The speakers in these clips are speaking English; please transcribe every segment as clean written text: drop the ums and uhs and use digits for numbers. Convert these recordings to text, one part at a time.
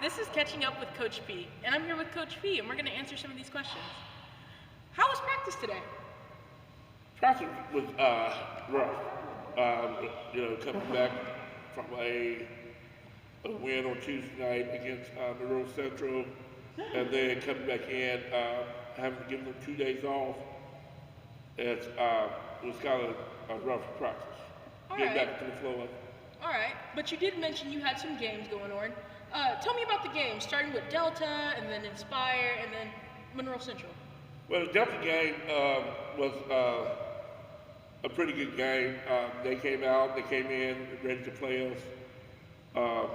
This is Catching Up with Coach P, and I'm here with Coach P, and we're going to answer some of these questions. How was practice today? Practice was rough. Coming back from a win on Tuesday night against Monroe Central, and then coming back in, having to give them 2 days off. It was kind of a rough practice. All Getting right, back to the flow of it. all right. But you did mention you had some games going on. Tell me about the games, starting with Delta, and then Inspire, and then Monroe Central. Well, the Delta game was a pretty good game. They came in ready to play us. Uh,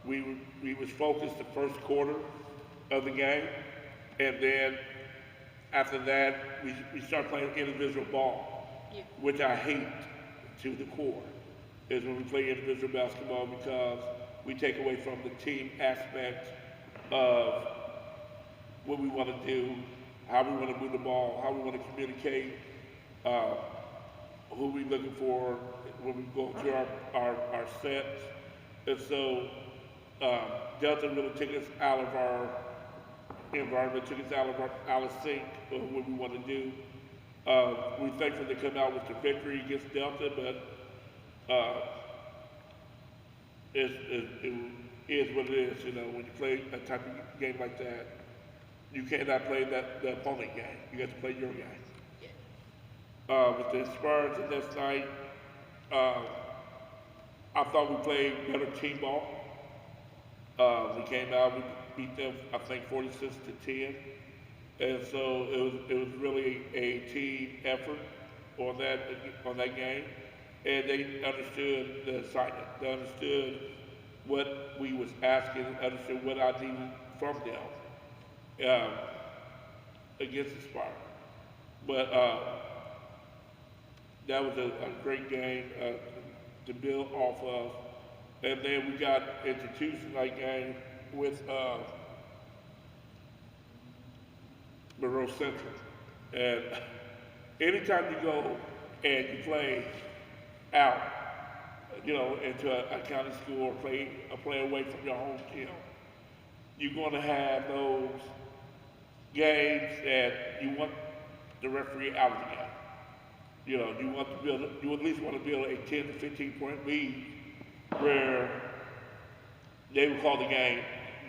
we was focused the first quarter of the game, and then after that we started playing individual ball, Yeah. which I hate to the core. Is when we play individual basketball because we take away from the team aspect of what we want to do, how we want to move the ball, how we want to communicate, uh, who we looking for when we go through our sets. And so Delta really took us out of our environment, took us out of sync of what we want to do. We thankful to come out with the victory against Delta, but it is what it is. You know, when you play a type of game like that, you cannot play the opponent game. You have to play your game. With the Spurs in this night, uh, I thought we played better team ball. We came out, we beat them, I think, 46-10, and so it was really a team effort on that game, and they understood the assignment. They understood what we was asking, understood what I needed from them against the Spark. But that was a great game to build off of. And then we got into Tuesday night game with Monroe Central. And anytime you go and you play out, into a county school or play away from your home team, you're going to have those games that you want the referee out of the game. You at least want to build a 10 to 15 point lead where they will call the game.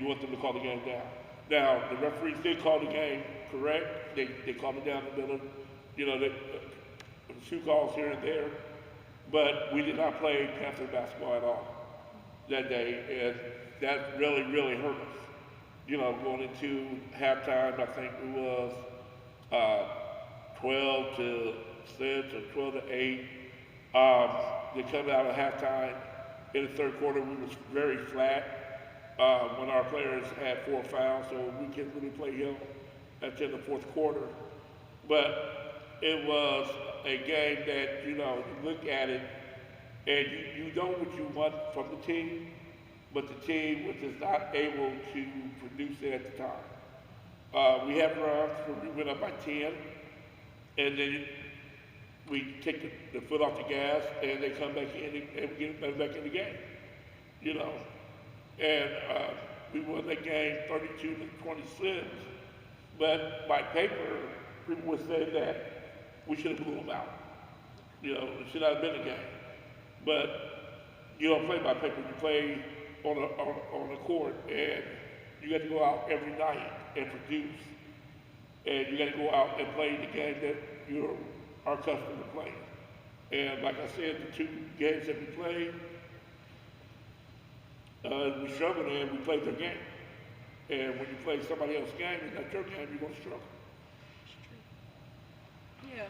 You want them to call the game down. Now, the referees did call the game correct. They called it down the middle. A few calls here and there. But we did not play Panther basketball at all that day. And that really, really hurt us. Going into halftime, I think it was 12-6 or 12-8. They come out at halftime. In the third quarter, we was very flat when our players had 4 fouls, so we couldn't really play him until the fourth quarter. But it was a game that, you look at it and you know what you want from the team, but the team was just not able to produce it at the time. We had runs where we went up by 10, and then we take the foot off the gas, and they come back in and we get back in the game, And we won that game 32-26. But by paper, people would say that we should have blew them out. It should not have been a game. But you don't play by paper. You play on a court, and you got to go out every night and produce. And you got to go out and play the game that you are accustomed to playing. And like I said, the 2 games that we played, we struggled and we played their game. And when you play somebody else's game and not your game, you're going to struggle. Yeah.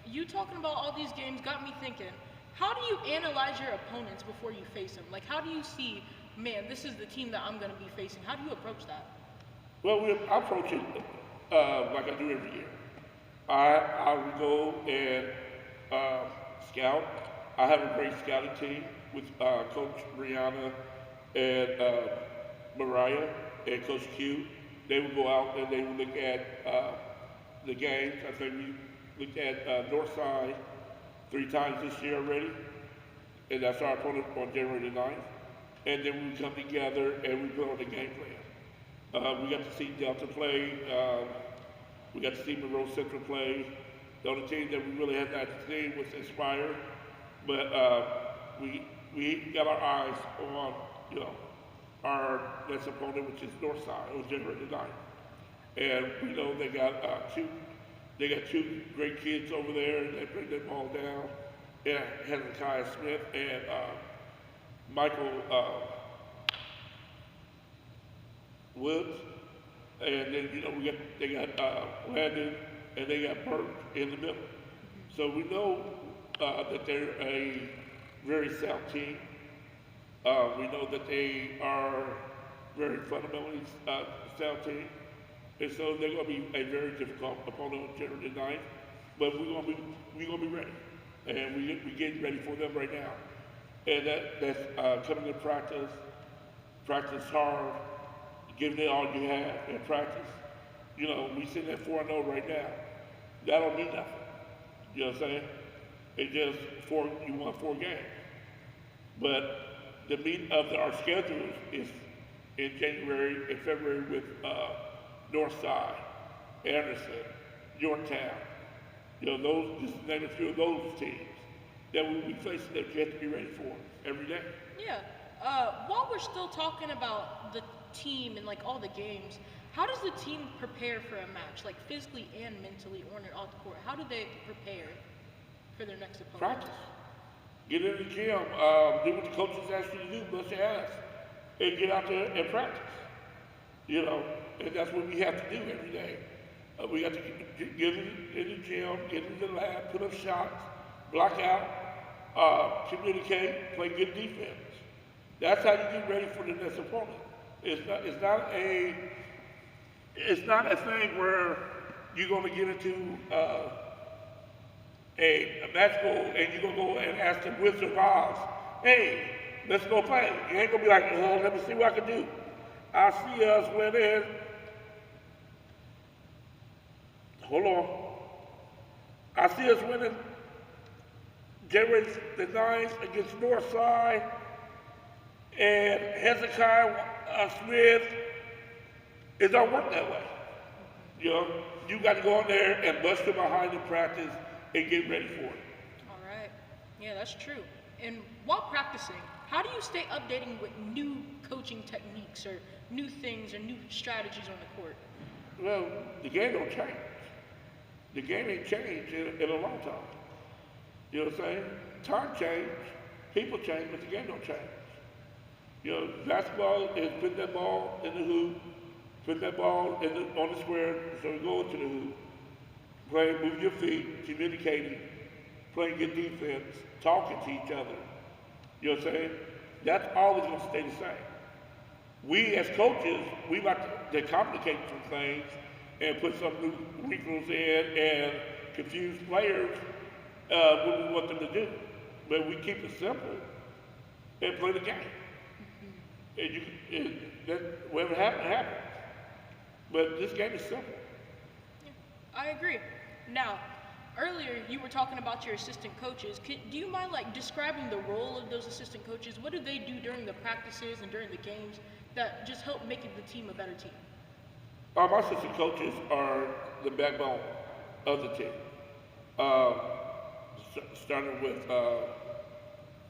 You talking about all these games got me thinking, how do you analyze your opponents before you face them? Like, how do you see, man, this is the team that I'm going to be facing? How do you approach that? Well, I approach it like I do every year. I would go and scout. I have a great scouting team with Coach Brianna and Mariah and Coach Q. They would go out and they would look at the games. I think we looked at Northside 3 times this year already, and that's our opponent on January the 9th. and then we come together and we put on the game plan. We got to see Delta play. We got to see Monroe Central play. The only team that we really had not seen was Inspire, but we got our eyes on our next opponent, which is Northside, on January the 9th. And we know they got two great kids over there, and they bring them all down. Yeah, Hezekiah Smith and Michael Woods, and then they got Landon, and they got Burt in the middle. So we know that they're a very sound team. We know that they are very fundamentally sound team, and so they're going to be a very difficult opponent on January the 9th. But we're going to be ready, and we're getting ready for them right now. And that's coming to practice hard, giving it all you have in practice. We sitting at 4-0 right now. That don't mean nothing. You know what I'm saying? It's just you won 4 games. But the meat of our schedule is in January and February with Northside, Anderson, Yorktown. Those, just to name a few of those teams that we'll be facing that you have to be ready for every day. Yeah. While we're still talking about the team and like all the games, how does the team prepare for a match, like physically and mentally on and off the court? How do they prepare for their next opponent? Practice. Get in the gym, do what the coaches ask you to do, bust your ass, and get out there and practice. And that's what we have to do every day. We got to get in the gym, get in the lab, put up shots, block out, communicate, play good defense. That's how you get ready for the next opponent. It's not a thing where you're going to get into a match goal and you're going to go and ask the Wizard of Oz, hey, let's go play. You ain't going to be like, oh, let me see what I can do. I see us winning. Hold on. I see us winning January the 9th against Northside, and Hezekiah Smith. It don't work that way. You got to go in there and bust it behind the practice and get ready for it. All right. Yeah, that's true. And while practicing, how do you stay updating with new coaching techniques or new things or new strategies on the court? Well, the game don't change. The game ain't changed in a long time. You know what I'm saying? Time change, people change, but the game don't change. Basketball is putting that ball in the hoop, putting that ball on the square, so we go into the hoop, playing, move your feet, communicating, playing good defense, talking to each other. You know what I'm saying? That's always going to stay the same. We as coaches, we like to complicate some things and put some new wrinkles in and confuse players what we want them to do. But we keep it simple and play the game. Whatever happens, happens. But this game is simple. Yeah, I agree. Now, earlier you were talking about your assistant coaches. Do you mind describing the role of those assistant coaches? What do they do during the practices and during the games that just help making the team a better team? My assistant coaches are the backbone of the team. Starting with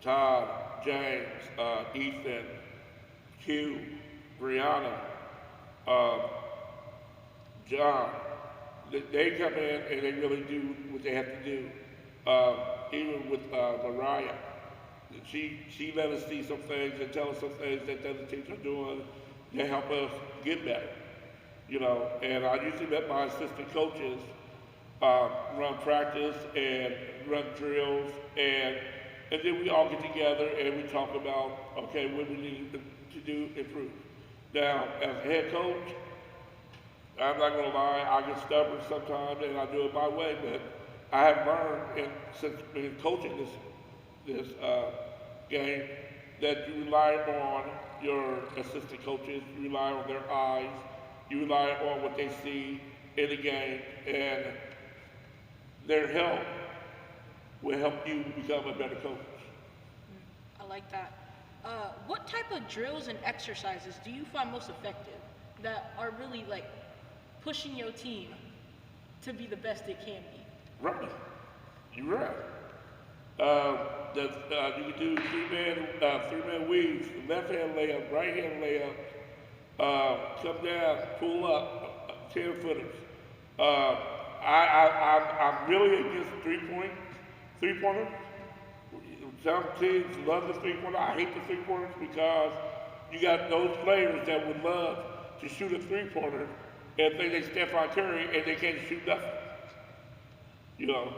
Todd, James, Ethan, Q, Brianna, John. They come in and they really do what they have to do. Even with Mariah, she let us see some things and tell us some things that the other teams are doing to help us get better. And I usually let my assistant coaches run practice and run drills, and then we all get together and we talk about, okay, what we need to do, improve. Now, as a head coach, I'm not gonna lie, I get stubborn sometimes and I do it my way, but I have learned since been coaching this game that you rely on your assistant coaches, you rely on their eyes, you rely on what they see in the game, and their help will help you become a better coach. I like that. What what type of drills and exercises do you find most effective that are really like pushing your team to be the best it can be? Right. You're right. You can do three-man weaves, left hand layup, right hand layup, come down, pull up, 10-footers. I'm really against three-pointers. Some teams love the three-pointer. I hate the three-pointers because you got those players that would love to shoot a three-pointer and think they Stephen Curry and they can't shoot nothing. You know,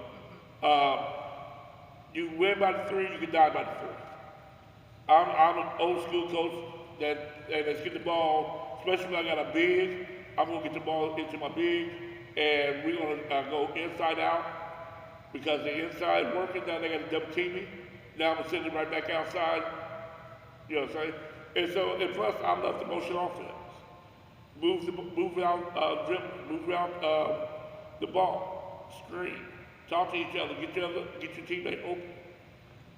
you win by the three, you can die by the four. I'm an old school coach let's get the ball, especially when I got a big, I'm gonna get the ball into my big, and we're gonna go inside out because the inside working, now they got to double team me. Now I'm gonna send it right back outside. You know what I'm saying? And plus I love the motion offense. Move out, dribble, move out the ball, screen, talk to each other, get your teammate open.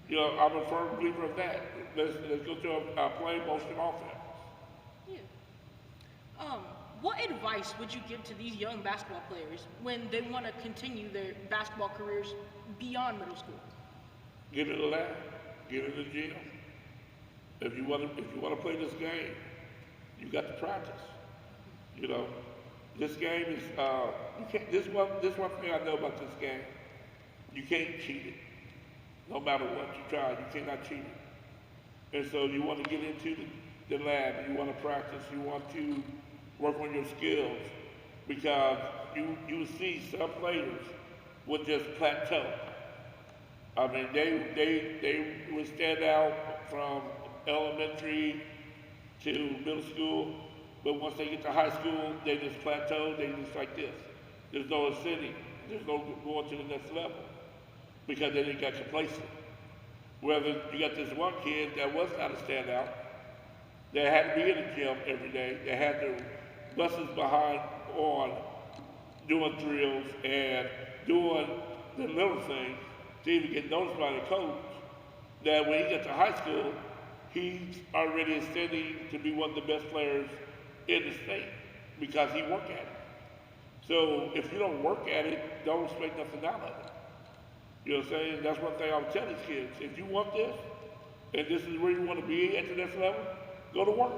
You know, I'm a firm believer of that. Let's go to a plain motion offense. Yeah. What advice would you give to these young basketball players when they want to continue their basketball careers beyond middle school? Get in the lab, get in the gym. If you want to play this game, you got to practice. You know, this game is you can't. This one thing I know about this game, you can't cheat it. No matter what you try, you cannot cheat it. And so you want to get into the lab, you want to practice, you want to work on your skills, because you see some players will just plateau. I mean, they would stand out from elementary to middle school, but once they get to high school, they just plateau, they just like this. There's no ascending, there's no going to the next level, because they didn't get complacent. Whether you got this one kid that was not a standout, that had to be in the gym every day, that had their buses behind on doing drills and doing the little things to even get noticed by the coach, that when he gets to high school, he's already ascending to be one of the best players in the state because he worked at it. So if you don't work at it, don't expect nothing out of it. You know what I'm saying? That's one thing I would tell these kids. If you want this, and this is where you want to be at the next level, go to work.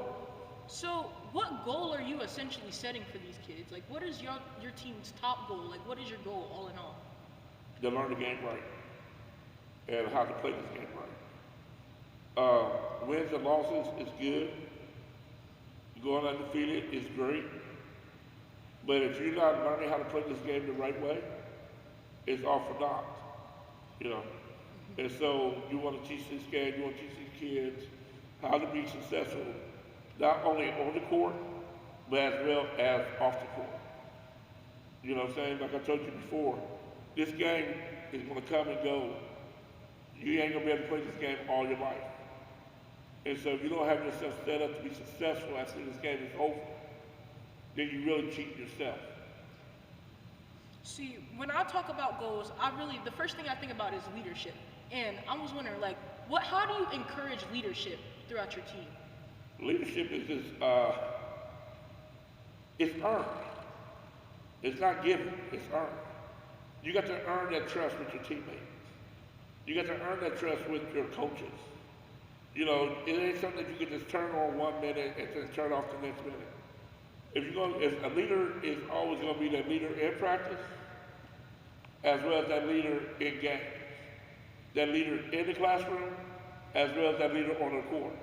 So what goal are you essentially setting for these kids? Like, what is your team's top goal? Like, what is your goal all in all? To learn the game right and how to play this game right. Wins and losses is good. Going undefeated is great. But if you're not learning how to play this game the right way, it's all for naught. You know. And so you want to teach this game, you want to teach these kids how to be successful, not only on the court, but as well as off the court. You know what I'm saying? Like I told you before, this game is going to come and go. You ain't going to be able to play this game all your life. And so if you don't have yourself set up to be successful after this game is over, then you really cheat yourself. See, when I talk about goals, the first thing I think about is leadership. And I was wondering, like, how do you encourage leadership throughout your team? Leadership is just, it's earned. It's not given, it's earned. You got to earn that trust with your teammates. You got to earn that trust with your coaches. You know, it ain't something that you can just turn on 1 minute and then turn off the next minute. If a leader is always going to be that leader in practice, as well as that leader in games, that leader in the classroom, as well as that leader on the court.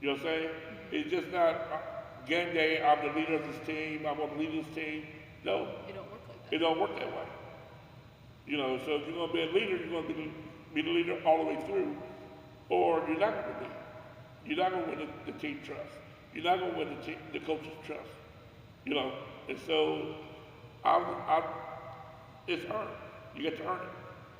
You know what I'm saying? It's just not game day, I'm the leader of this team, I'm going to lead this team. No. It don't work like that. It don't work that way. You know, so if you're going to be a leader, you're going to be the leader all the way through, or you're not going to be. You're not going to win the team trust. You're not going to win the coach's trust. You know, and so it's earned. You get to earn it.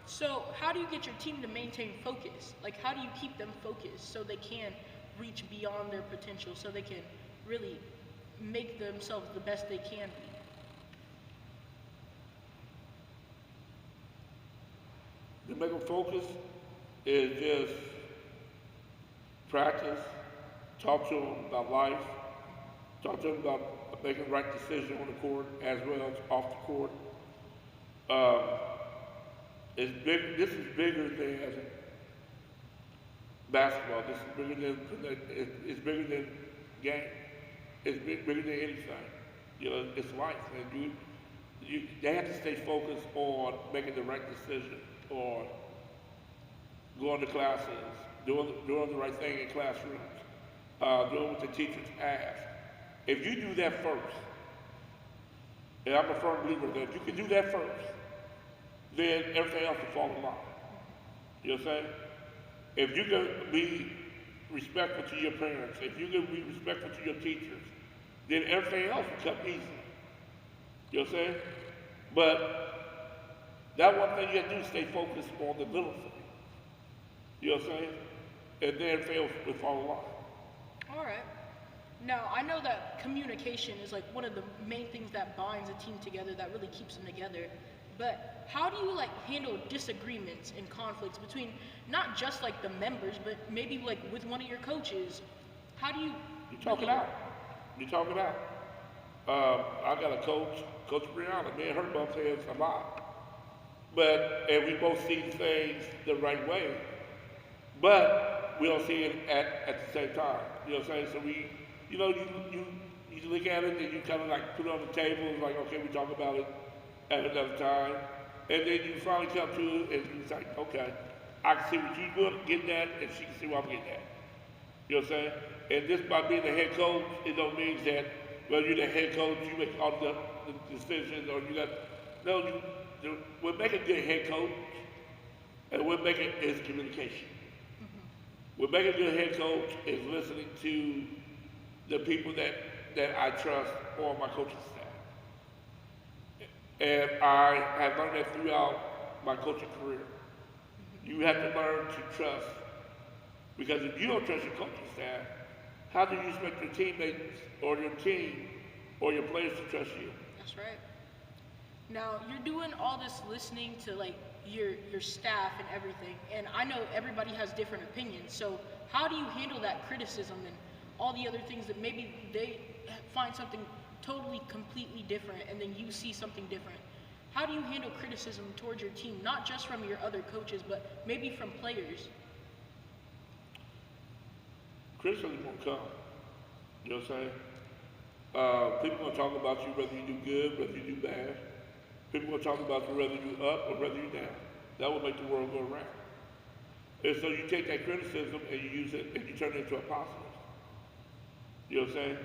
So how do you get your team to maintain focus? Like, how do you keep them focused so they can reach beyond their potential, so they can really make themselves the best they can be? To make them focus is just practice, talk to them about life, talk to them about making the right decision on the court as well as off the court. It's big. This is bigger than basketball. This is bigger than it's bigger than game. It's bigger than anything. You know, it's life, and they have to stay focused on making the right decision, on going to classes, doing the right thing in classrooms, doing what the teachers ask. If you do that first, and I'm a firm believer that if you can do that first, then everything else will fall in line. You know what I'm saying? If you can be respectful to your parents, if you can be respectful to your teachers, then everything else will come easy. You know what I'm saying? But that one thing you have to do is stay focused on the little things. You know what I'm saying? And then everything else will fall in line. All right. Now, I know that communication is like one of the main things that binds a team together, that really keeps them together. But how do you like handle disagreements and conflicts between not just like the members, but maybe like with one of your coaches? How do you? You talk it out. You talk it out. I got a coach, Coach Brianna. Me and her bump heads a lot, and we both see things the right way, but we don't see it at the same time. You know what I'm saying? So you look at it and you kind of like put it on the table, like, okay, we talk about it at another time. And then you finally come to it and it's like, okay, I can see what you're getting at and she can see what I'm getting at. You know what I'm saying? And just by being the head coach, it don't mean that, well, you're the head coach, you make all the decisions, or what make a good head coach and what make it is communication. What make a good head coach is listening to the people that I trust on my coaching staff. And I have learned that throughout my coaching career. You have to learn to trust, because if you don't trust your coaching staff, how do you expect your teammates or your team or your players to trust you? That's right. Now, you're doing all this listening to like your staff and everything, and I know everybody has different opinions, so how do you handle that criticism and all the other things that maybe they find something totally, completely different, and then you see something different? How do you handle criticism towards your team, not just from your other coaches, but maybe from players? Criticism won't come. You know what I'm saying? People will talk about you whether you do good, whether you do bad. People will talk about you whether you up or whether you down. That will make the world go around. And so you take that criticism and you use it and you turn it into a positive. You know what I'm saying?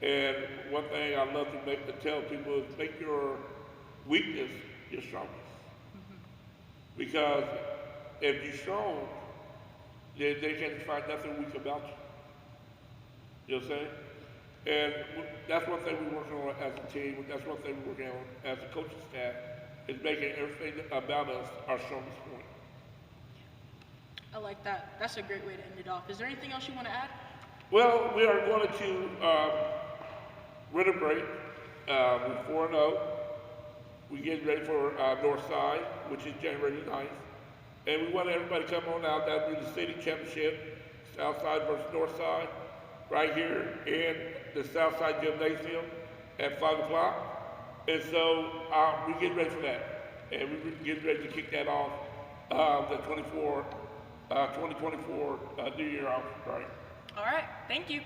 And one thing I love to tell people is make your weakness your strongest. Because if you're strong, then they can't find nothing weak about you. You know what I'm saying? And that's one thing we're working on as a team. That's one thing we're working on as a coaching staff, is making everything about us our strongest point. I like that. That's a great way to end it off. Is there anything else you want to add? Well, we are going to winter break. We're 4-0. We're getting ready for Northside, which is January 9th. And we want everybody to come on out. That'll be the city championship, Southside versus Northside, right here in the Southside Gymnasium at 5 o'clock. And so we're getting ready for that. And we're getting ready to kick that off, the 2024 New Year off, right? All right. Thank you.